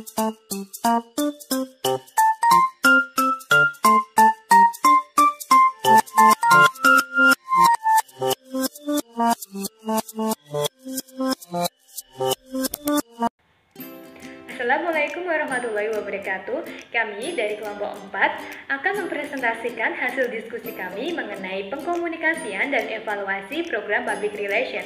Assalamualaikum warahmatullahi wabarakatuh. Kami dari kelompok 4 akan mempresentasikan hasil diskusi kami mengenai pengkomunikasian dan evaluasi program Public Relation.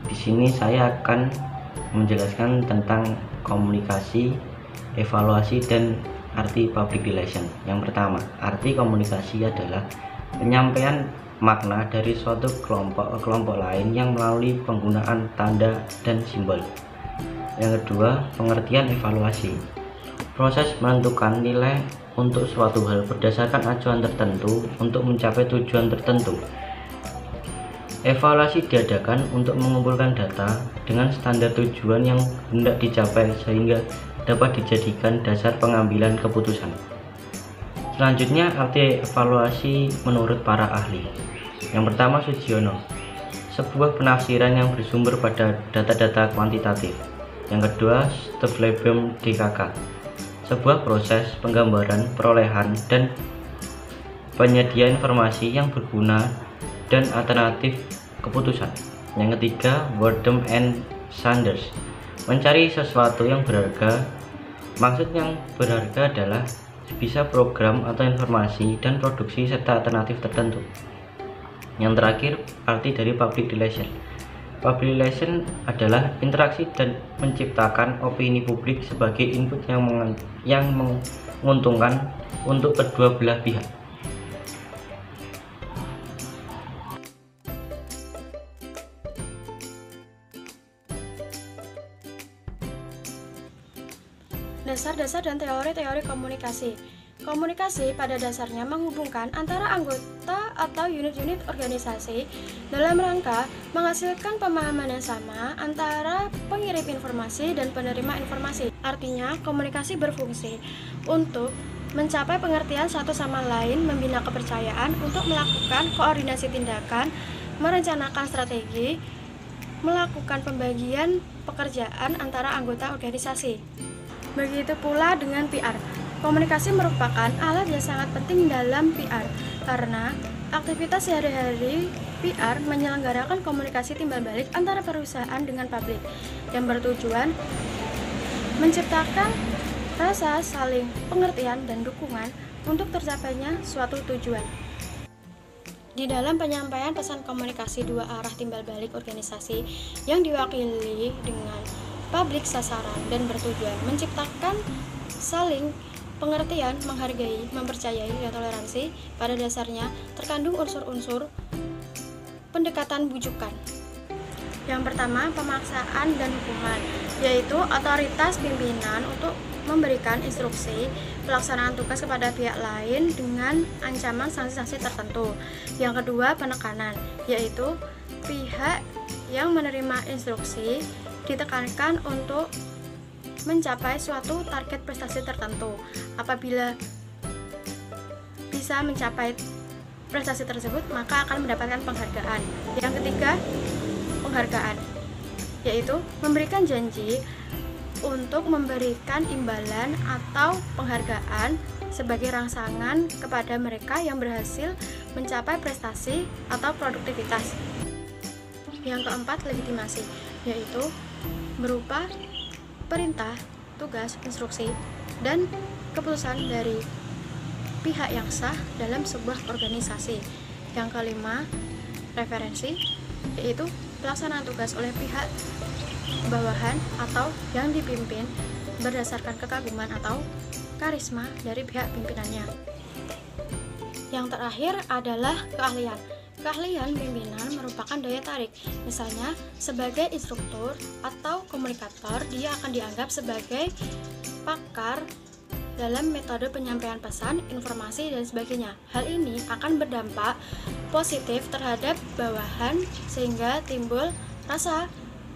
Di sini saya akan menjelaskan tentang komunikasi, evaluasi, dan arti public relation. Yang pertama, arti komunikasi adalah penyampaian makna dari suatu kelompok ke kelompok lain yang melalui penggunaan tanda dan simbol. Yang kedua, pengertian evaluasi. Proses menentukan nilai untuk suatu hal berdasarkan acuan tertentu untuk mencapai tujuan tertentu. Evaluasi diadakan untuk mengumpulkan data dengan standar tujuan yang hendak dicapai sehingga dapat dijadikan dasar pengambilan keputusan. Selanjutnya, arti evaluasi menurut para ahli. Yang pertama, Sugiono, sebuah penafsiran yang bersumber pada data-data kuantitatif. Yang kedua, Stevlebem DKK, sebuah proses penggambaran perolehan dan penyedia informasi yang berguna dan alternatif keputusan. Yang ketiga, Wardem and Sanders, mencari sesuatu yang berharga. Maksud yang berharga adalah bisa program atau informasi dan produksi serta alternatif tertentu. Yang terakhir, arti dari public relation. Public relation adalah interaksi dan menciptakan opini publik sebagai input yang menguntungkan untuk kedua belah pihak. Dasar-dasar dan teori-teori komunikasi. Komunikasi pada dasarnya menghubungkan antara anggota atau unit-unit organisasi dalam rangka menghasilkan pemahaman yang sama antara pengirim informasi dan penerima informasi. Artinya, komunikasi berfungsi untuk mencapai pengertian satu sama lain, membina kepercayaan untuk melakukan koordinasi tindakan, merencanakan strategi, melakukan pembagian pekerjaan antara anggota organisasi. Begitu pula dengan PR. Komunikasi merupakan alat yang sangat penting dalam PR karena aktivitas sehari-hari PR menyelenggarakan komunikasi timbal balik antara perusahaan dengan publik yang bertujuan menciptakan rasa saling pengertian dan dukungan untuk tercapainya suatu tujuan. Di dalam penyampaian pesan komunikasi dua arah timbal balik organisasi yang diwakili dengan publik sasaran dan bertujuan menciptakan saling pengertian, menghargai, mempercayai, dan toleransi. Pada dasarnya terkandung unsur-unsur pendekatan bujukan. Yang pertama, pemaksaan dan hukuman, yaitu otoritas pimpinan untuk memberikan instruksi pelaksanaan tugas kepada pihak lain dengan ancaman sanksi-sanksi tertentu. Yang kedua, penekanan, yaitu pihak yang menerima instruksi ditekankan untuk mencapai suatu target prestasi tertentu. Apabila bisa mencapai prestasi tersebut, maka akan mendapatkan penghargaan. Yang ketiga, penghargaan, yaitu memberikan janji untuk memberikan imbalan atau penghargaan sebagai rangsangan kepada mereka yang berhasil mencapai prestasi atau produktivitas. Yang keempat, legitimasi, yaitu berupa perintah, tugas, instruksi, dan keputusan dari pihak yang sah dalam sebuah organisasi. Yang kelima, referensi, yaitu pelaksanaan tugas oleh pihak bawahan atau yang dipimpin berdasarkan kekaguman atau karisma dari pihak pimpinannya. Yang terakhir adalah keahlian. Keahlian pimpinan merupakan daya tarik. Misalnya, sebagai instruktur atau komunikator, dia akan dianggap sebagai pakar dalam metode penyampaian pesan, informasi, dan sebagainya. Hal ini akan berdampak positif terhadap bawahan sehingga timbul rasa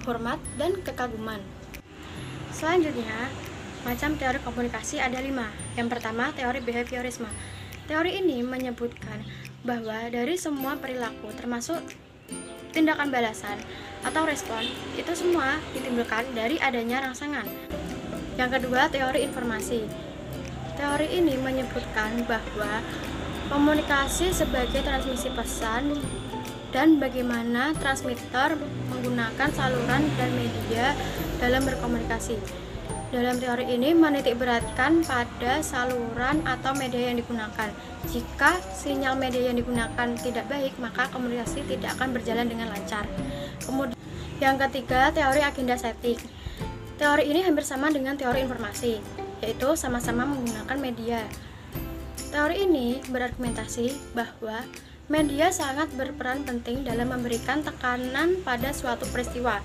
hormat dan kekaguman. Selanjutnya, macam teori komunikasi ada 5. Yang pertama, teori behaviorisme. Teori ini menyebutkan bahwa dari semua perilaku termasuk tindakan balasan atau respon itu semua ditimbulkan dari adanya rangsangan. Yang kedua, teori informasi. Teori ini menyebutkan bahwa komunikasi sebagai transmisi pesan dan bagaimana transmitter menggunakan saluran dan media dalam berkomunikasi. Dalam teori ini menitikberatkan pada saluran atau media yang digunakan. Jika sinyal media yang digunakan tidak baik, maka komunikasi tidak akan berjalan dengan lancar. Kemudian yang ketiga, teori agenda setting. Teori ini hampir sama dengan teori informasi, yaitu sama-sama menggunakan media. Teori ini berargumentasi bahwa media sangat berperan penting dalam memberikan tekanan pada suatu peristiwa.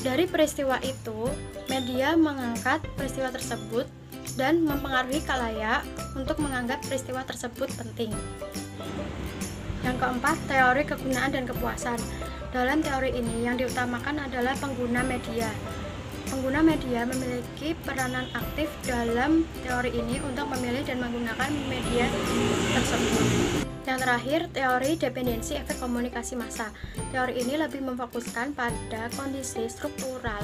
Dari peristiwa itu, media mengangkat peristiwa tersebut dan mempengaruhi khalayak untuk menganggap peristiwa tersebut penting. Yang keempat, teori kegunaan dan kepuasan. Dalam teori ini yang diutamakan adalah pengguna media. Pengguna media memiliki peranan aktif dalam teori ini untuk memilih dan menggunakan media tersebut. Yang terakhir, teori dependensi efek komunikasi massa. Teori ini lebih memfokuskan pada kondisi struktural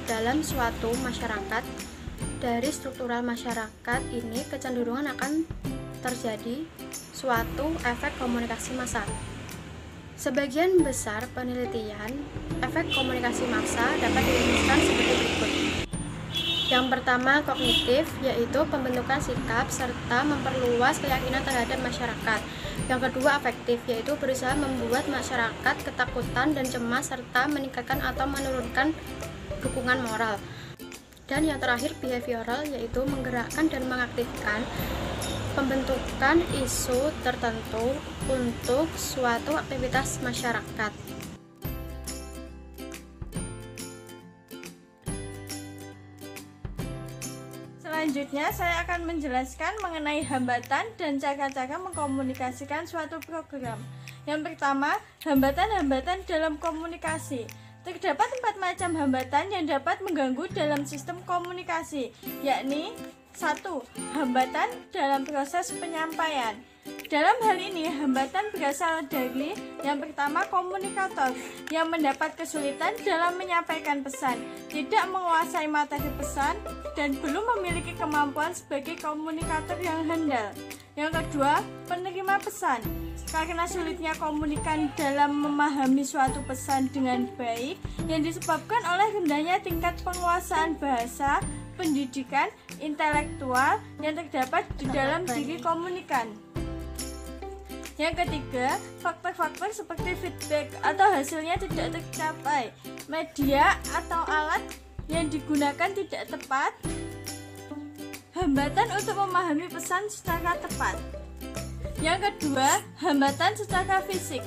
dalam suatu masyarakat. Dari struktural masyarakat ini kecenderungan akan terjadi suatu efek komunikasi massa. Sebagian besar penelitian efek komunikasi massa dapat dirumuskan sebagai berikut. Yang pertama, kognitif, yaitu pembentukan sikap serta memperluas keyakinan terhadap masyarakat. Yang kedua, afektif, yaitu berusaha membuat masyarakat ketakutan dan cemas serta meningkatkan atau menurunkan dukungan moral. Dan yang terakhir, behavioral, yaitu menggerakkan dan mengaktifkan pembentukan isu tertentu untuk suatu aktivitas masyarakat. Selanjutnya, saya akan menjelaskan mengenai hambatan dan cara-cara mengkomunikasikan suatu program. Yang pertama, hambatan-hambatan dalam komunikasi. Terdapat 4 macam hambatan yang dapat mengganggu dalam sistem komunikasi, yakni 1. Hambatan dalam proses penyampaian. Dalam hal ini, hambatan berasal dari yang pertama, komunikator yang mendapat kesulitan dalam menyampaikan pesan, tidak menguasai materi pesan, dan belum memiliki kemampuan sebagai komunikator yang handal. Yang kedua, penerima pesan. Karena sulitnya komunikan dalam memahami suatu pesan dengan baik yang disebabkan oleh rendahnya tingkat penguasaan bahasa, pendidikan, intelektual yang terdapat di dalam diri komunikan. Yang ketiga, faktor-faktor seperti feedback atau hasilnya tidak tercapai, media atau alat yang digunakan tidak tepat, hambatan untuk memahami pesan secara tepat. Yang kedua, hambatan secara fisik.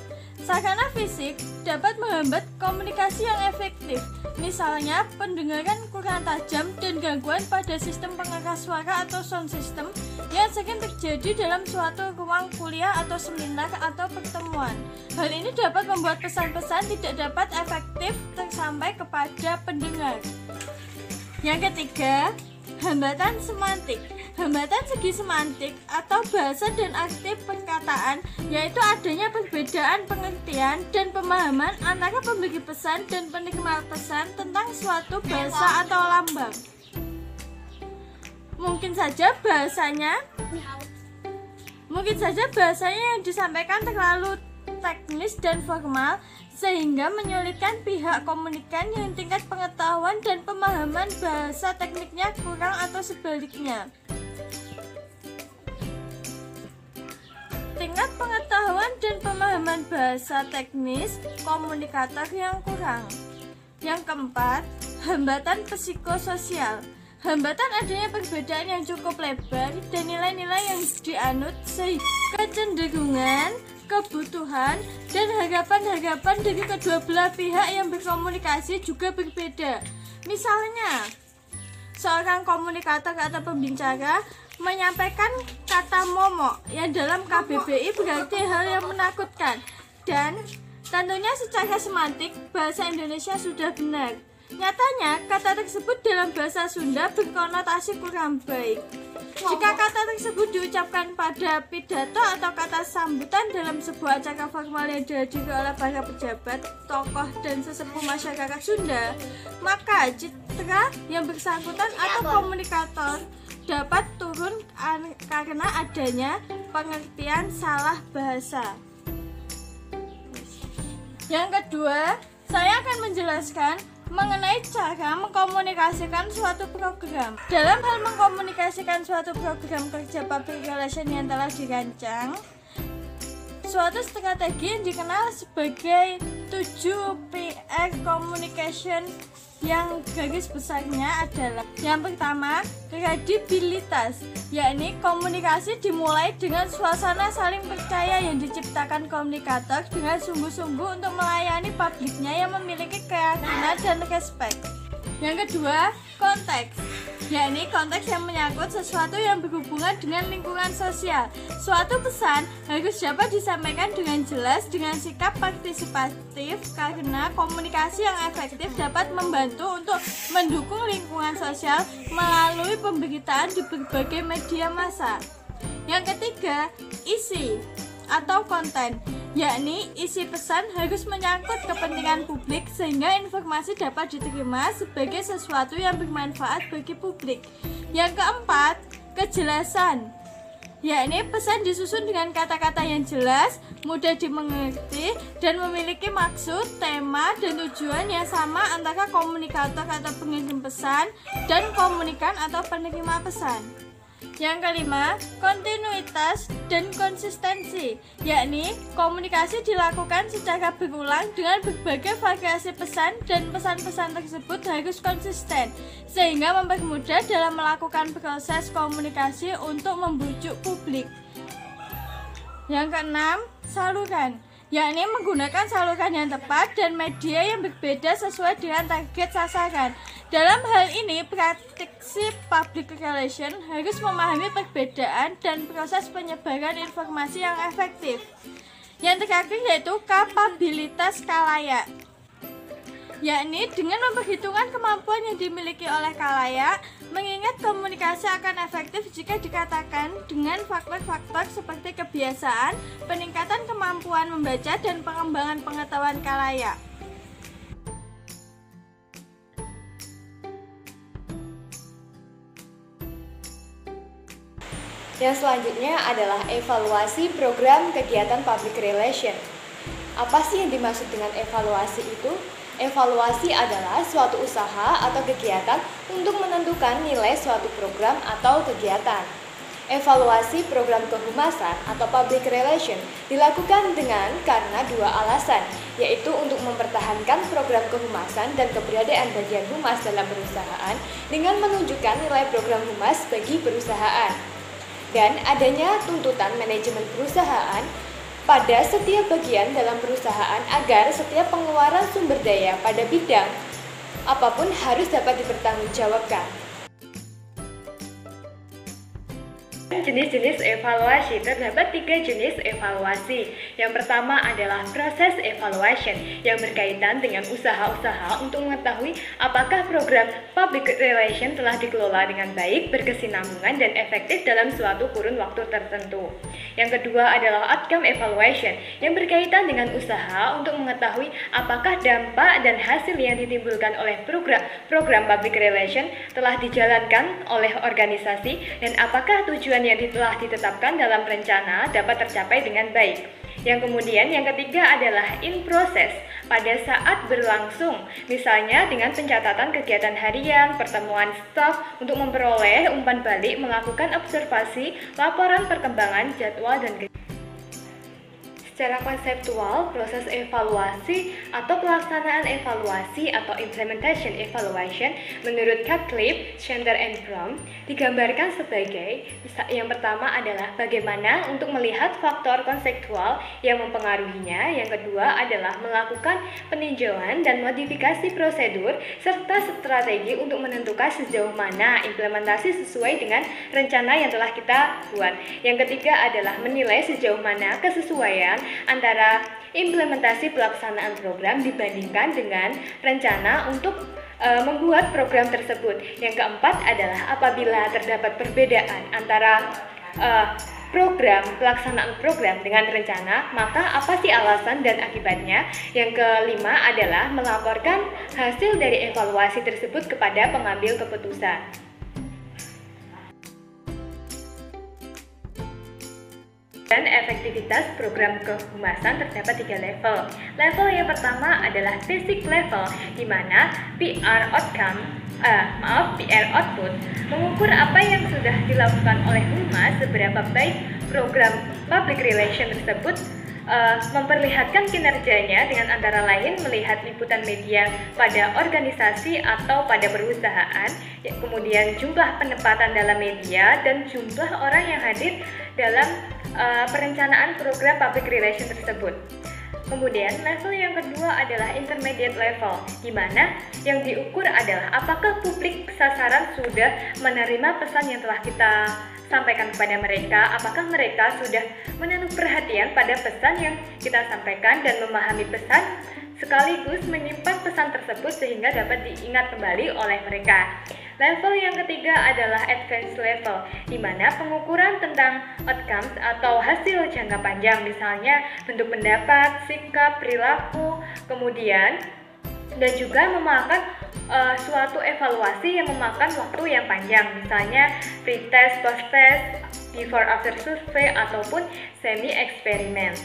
Sarana fisik dapat menghambat komunikasi yang efektif, misalnya pendengaran kurang tajam dan gangguan pada sistem pengeras suara atau sound system yang sering terjadi dalam suatu ruang kuliah atau seminar atau pertemuan. Hal ini dapat membuat pesan-pesan tidak dapat efektif tersampai kepada pendengar. Yang ketiga, hambatan semantik. Hambatan segi semantik atau bahasa dan arti perkataan, yaitu adanya perbedaan pengertian dan pemahaman antara pemberi pesan dan penerima pesan tentang suatu bahasa atau lambang. Mungkin saja bahasanya yang disampaikan terlalu teknis dan formal, sehingga menyulitkan pihak komunikan yang tingkat pengetahuan dan pemahaman bahasa tekniknya kurang atau sebaliknya. Tingkat pengetahuan dan pemahaman bahasa teknis komunikator yang kurang. Yang keempat, hambatan psikososial. Hambatan adanya perbedaan yang cukup lebar dan nilai-nilai yang dianut sehingga kecenderungan, kebutuhan, dan harapan-harapan dari kedua belah pihak yang berkomunikasi juga berbeda. Misalnya, seorang komunikator atau pembicara menyampaikan kata momok yang dalam KBBI berarti hal yang menakutkan, dan tentunya secara semantik bahasa Indonesia sudah benar. Nyatanya, kata tersebut dalam bahasa Sunda berkonotasi kurang baik. Jika kata tersebut diucapkan pada pidato atau kata sambutan dalam sebuah acara formal yang dihadiri oleh para pejabat, tokoh, dan sesepuh masyarakat Sunda, maka citra yang bersangkutan atau komunikator dapat turun karena adanya pengertian salah bahasa. Yang kedua, saya akan menjelaskan mengenai cara mengkomunikasikan suatu program. Dalam hal mengkomunikasikan suatu program kerja public relation yang telah dirancang, suatu strategi yang dikenal sebagai 7PR communication yang garis besarnya adalah: yang pertama, kredibilitas, yakni komunikasi dimulai dengan suasana saling percaya yang diciptakan komunikator dengan sungguh-sungguh untuk melayani publiknya yang memiliki keyakinan dan respek. Yang kedua, konteks, yakni konteks yang menyangkut sesuatu yang berhubungan dengan lingkungan sosial. Suatu pesan harus dapat disampaikan dengan jelas dengan sikap partisipatif karena komunikasi yang efektif dapat membantu untuk mendukung lingkungan sosial melalui pemberitaan di berbagai media massa. Yang ketiga, isi atau konten, yakni isi pesan harus menyangkut kepentingan publik sehingga informasi dapat diterima sebagai sesuatu yang bermanfaat bagi publik. Yang keempat, kejelasan, yakni pesan disusun dengan kata-kata yang jelas, mudah dimengerti, dan memiliki maksud, tema, dan tujuan yang sama antara komunikator atau pengirim pesan dan komunikan atau penerima pesan. Yang kelima, kontinuitas dan konsistensi, yakni komunikasi dilakukan secara berulang dengan berbagai variasi pesan dan pesan-pesan tersebut harus konsisten sehingga mempermudah dalam melakukan proses komunikasi untuk membujuk publik. Yang keenam, saluran, yakni menggunakan saluran yang tepat dan media yang berbeda sesuai dengan target sasaran. Dalam hal ini, praktisi public relation harus memahami perbedaan dan proses penyebaran informasi yang efektif. Yang terakhir yaitu kapabilitas khalayak, yakni dengan memperhitungkan kemampuan yang dimiliki oleh khalayak, mengingat komunikasi akan efektif jika dikatakan dengan faktor-faktor seperti kebiasaan, peningkatan kemampuan membaca, dan pengembangan pengetahuan khalayak. Yang selanjutnya adalah evaluasi program kegiatan public relation. Apa sih yang dimaksud dengan evaluasi itu? Evaluasi adalah suatu usaha atau kegiatan untuk menentukan nilai suatu program atau kegiatan. Evaluasi program kehumasan atau public relation dilakukan karena dua alasan, yaitu untuk mempertahankan program kehumasan dan keberadaan bagian humas dalam perusahaan dengan menunjukkan nilai program humas bagi perusahaan, dan adanya tuntutan manajemen perusahaan pada setiap bagian dalam perusahaan agar setiap pengeluaran sumber daya pada bidang apapun harus dapat dipertanggungjawabkan. Jenis-jenis evaluasi, terdapat 3 jenis evaluasi. Yang pertama adalah proses evaluation yang berkaitan dengan usaha-usaha untuk mengetahui apakah program public relation telah dikelola dengan baik, berkesinambungan, dan efektif dalam suatu kurun waktu tertentu. Yang kedua adalah outcome evaluation yang berkaitan dengan usaha untuk mengetahui apakah dampak dan hasil yang ditimbulkan oleh program public relation telah dijalankan oleh organisasi dan apakah tujuan yang telah ditetapkan dalam rencana dapat tercapai dengan baik. Yang ketiga adalah in process, pada saat berlangsung, misalnya dengan pencatatan kegiatan harian, pertemuan staf untuk memperoleh umpan balik, melakukan observasi, laporan perkembangan, jadwal, dan secara konseptual, proses evaluasi atau pelaksanaan evaluasi atau implementation evaluation menurut Cutcliffe, Chandler and Brown digambarkan sebagai yang pertama adalah bagaimana untuk melihat faktor konseptual yang mempengaruhinya, yang kedua adalah melakukan peninjauan dan modifikasi prosedur serta strategi untuk menentukan sejauh mana implementasi sesuai dengan rencana yang telah kita buat. Yang ketiga adalah menilai sejauh mana kesesuaian antara implementasi pelaksanaan program dibandingkan dengan rencana untuk membuat program tersebut. Yang keempat adalah apabila terdapat perbedaan antara pelaksanaan program dengan rencana, maka apa sih alasan dan akibatnya? Yang kelima adalah melaporkan hasil dari evaluasi tersebut kepada pengambil keputusan. Dan efektivitas program kehumasan terdapat 3 level. Level yang pertama adalah basic level, di mana PR output mengukur apa yang sudah dilakukan oleh humas, seberapa baik program public relation tersebut memperlihatkan kinerjanya, dengan antara lain melihat liputan media pada organisasi atau pada perusahaan, kemudian jumlah penempatan dalam media, dan jumlah orang yang hadir dalam perencanaan program public relation tersebut. Kemudian level yang kedua adalah intermediate level, di mana yang diukur adalah apakah publik sasaran sudah menerima pesan yang telah kita sampaikan kepada mereka, apakah mereka sudah menaruh perhatian pada pesan yang kita sampaikan dan memahami pesan, sekaligus menyimpan pesan tersebut sehingga dapat diingat kembali oleh mereka. Level yang ketiga adalah advanced level, di mana pengukuran tentang outcomes atau hasil jangka panjang, misalnya bentuk pendapat, sikap, perilaku, kemudian dan juga memakan suatu evaluasi yang memakan waktu yang panjang, misalnya pre-test, post-test, before-after survey, ataupun semi-eksperimen.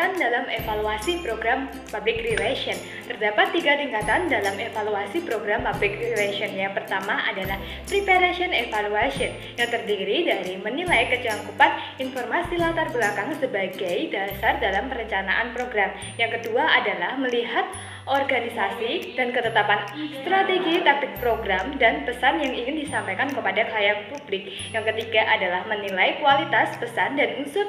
Dalam evaluasi program public relation, terdapat 3 tingkatan dalam evaluasi program public relation. Yang pertama adalah preparation evaluation, yang terdiri dari menilai kecangkupan informasi latar belakang sebagai dasar dalam perencanaan program. Yang kedua adalah melihat organisasi dan ketetapan strategi taktik program dan pesan yang ingin disampaikan kepada klien publik. Yang ketiga adalah menilai kualitas pesan dan unsur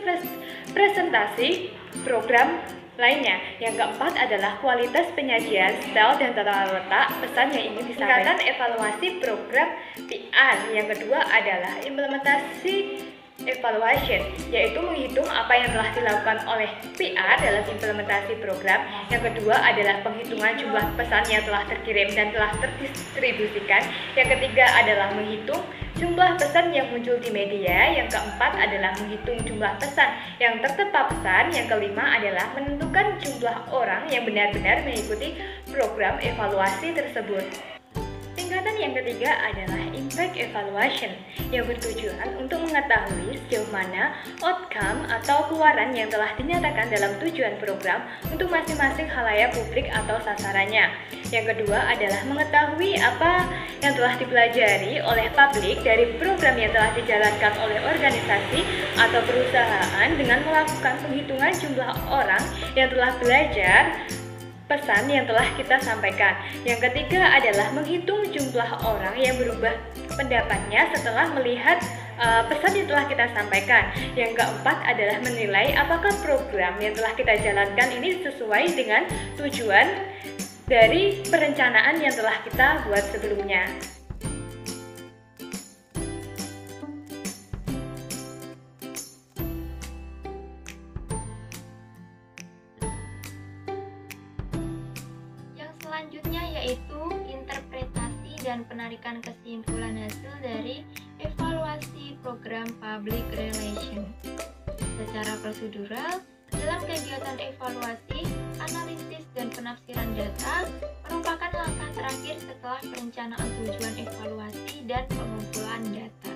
presentasi program lainnya. Yang keempat adalah kualitas penyajian, style, dan tata letak pesan yang ingin disampaikan. Tingkatan evaluasi program PR. Yang kedua adalah implementasi evaluation, yaitu menghitung apa yang telah dilakukan oleh PR dalam implementasi program. Yang kedua adalah penghitungan jumlah pesan yang telah terkirim dan telah terdistribusikan. Yang ketiga adalah menghitung jumlah pesan yang muncul di media. Yang keempat adalah menghitung jumlah pesan yang tertera pesan. Yang kelima adalah menentukan jumlah orang yang benar-benar mengikuti program evaluasi tersebut. Tingkatan yang ketiga adalah impact evaluation, yang bertujuan untuk mengetahui sejauh mana outcome atau keluaran yang telah dinyatakan dalam tujuan program untuk masing-masing khalayak publik atau sasarannya. Yang kedua adalah mengetahui apa yang telah dipelajari oleh publik dari program yang telah dijalankan oleh organisasi atau perusahaan dengan melakukan penghitungan jumlah orang yang telah belajar pesan yang telah kita sampaikan. Yang ketiga adalah menghitung jumlah orang yang berubah pendapatnya setelah melihat pesan yang telah kita sampaikan. Yang keempat adalah menilai apakah program yang telah kita jalankan ini sesuai dengan tujuan dari perencanaan yang telah kita buat sebelumnya. Selanjutnya yaitu interpretasi dan penarikan kesimpulan hasil dari evaluasi program public relation. Secara prosedural, dalam kegiatan evaluasi, analisis dan penafsiran data merupakan langkah terakhir setelah perencanaan tujuan evaluasi dan pengumpulan data.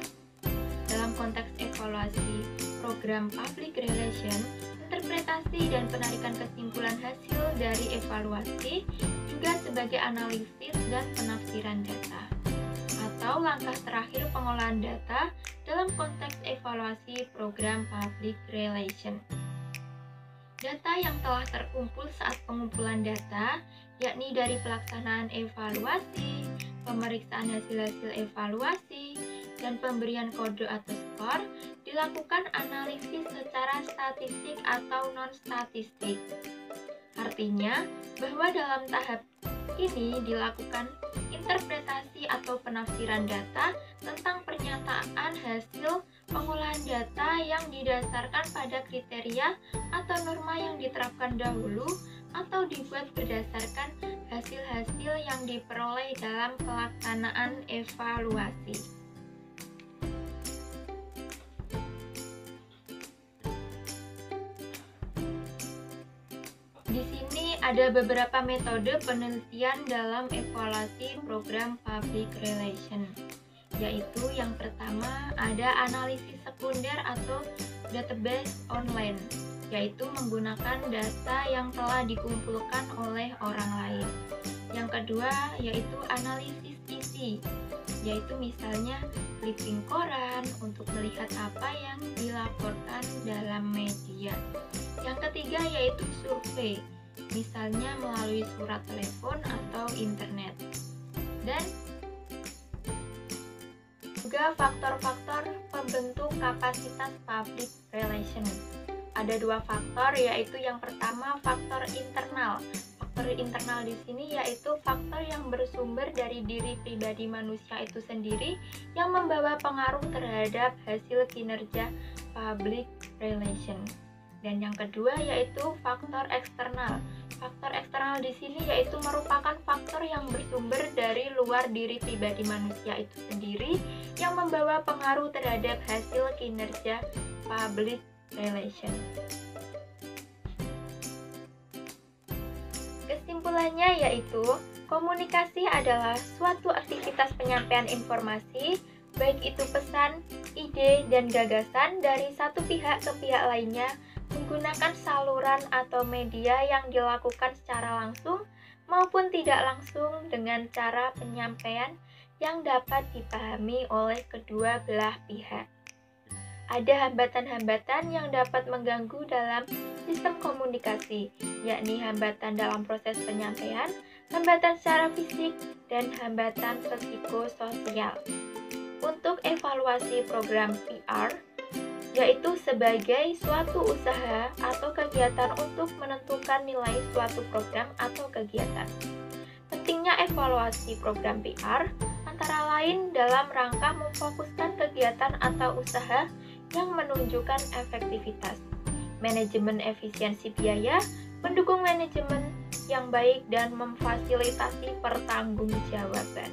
Dalam konteks evaluasi program public relation, interpretasi dan penarikan kesimpulan hasil dari evaluasi juga sebagai analisis dan penafsiran data, atau langkah terakhir pengolahan data dalam konteks evaluasi program public relation. Data yang telah terkumpul saat pengumpulan data, yakni dari pelaksanaan evaluasi, pemeriksaan hasil-hasil evaluasi, dan pemberian kode atau skor, dilakukan analisis secara statistik atau non-statistik. Artinya, bahwa dalam tahap ini dilakukan interpretasi atau penafsiran data tentang pernyataan hasil pengolahan data yang didasarkan pada kriteria atau norma yang diterapkan dahulu atau dibuat berdasarkan hasil-hasil yang diperoleh dalam pelaksanaan evaluasi. Di sini ada beberapa metode penelitian dalam evaluasi program public relation, yaitu yang pertama ada analisis sekunder atau database online, yaitu menggunakan data yang telah dikumpulkan oleh orang lain. Yang kedua yaitu analisis isi, yaitu misalnya clipping koran untuk melihat apa yang dilaporkan dalam media. Yang ketiga yaitu survei, misalnya melalui surat telepon atau internet. Dan juga faktor-faktor pembentuk kapasitas public relation. Ada dua faktor, yaitu yang pertama faktor internal. Faktor internal di sini yaitu faktor yang bersumber dari diri pribadi manusia itu sendiri yang membawa pengaruh terhadap hasil kinerja public relation. Dan yang kedua yaitu faktor eksternal. Faktor eksternal di sini yaitu merupakan faktor yang bersumber dari luar diri pribadi manusia itu sendiri yang membawa pengaruh terhadap hasil kinerja public relation. Kesimpulannya yaitu komunikasi adalah suatu aktivitas penyampaian informasi, baik itu pesan, ide, dan gagasan dari satu pihak ke pihak lainnya menggunakan saluran atau media yang dilakukan secara langsung maupun tidak langsung dengan cara penyampaian yang dapat dipahami oleh kedua belah pihak. Ada hambatan-hambatan yang dapat mengganggu dalam sistem komunikasi, yakni hambatan dalam proses penyampaian, hambatan secara fisik, dan hambatan psikososial. Untuk evaluasi program PR, yaitu sebagai suatu usaha atau kegiatan untuk menentukan nilai suatu program atau kegiatan. Pentingnya evaluasi program PR antara lain dalam rangka memfokuskan kegiatan atau usaha yang menunjukkan efektivitas, manajemen efisiensi biaya, mendukung manajemen yang baik, dan memfasilitasi pertanggungjawaban.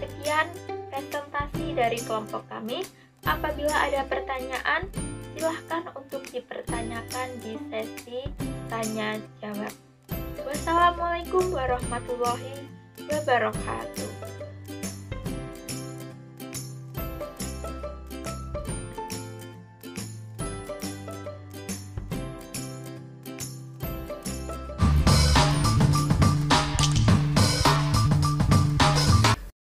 Sekian presentasi dari kelompok kami. Apabila ada pertanyaan, silahkan untuk dipertanyakan di sesi tanya jawab. Wassalamualaikum warahmatullahi wabarakatuh.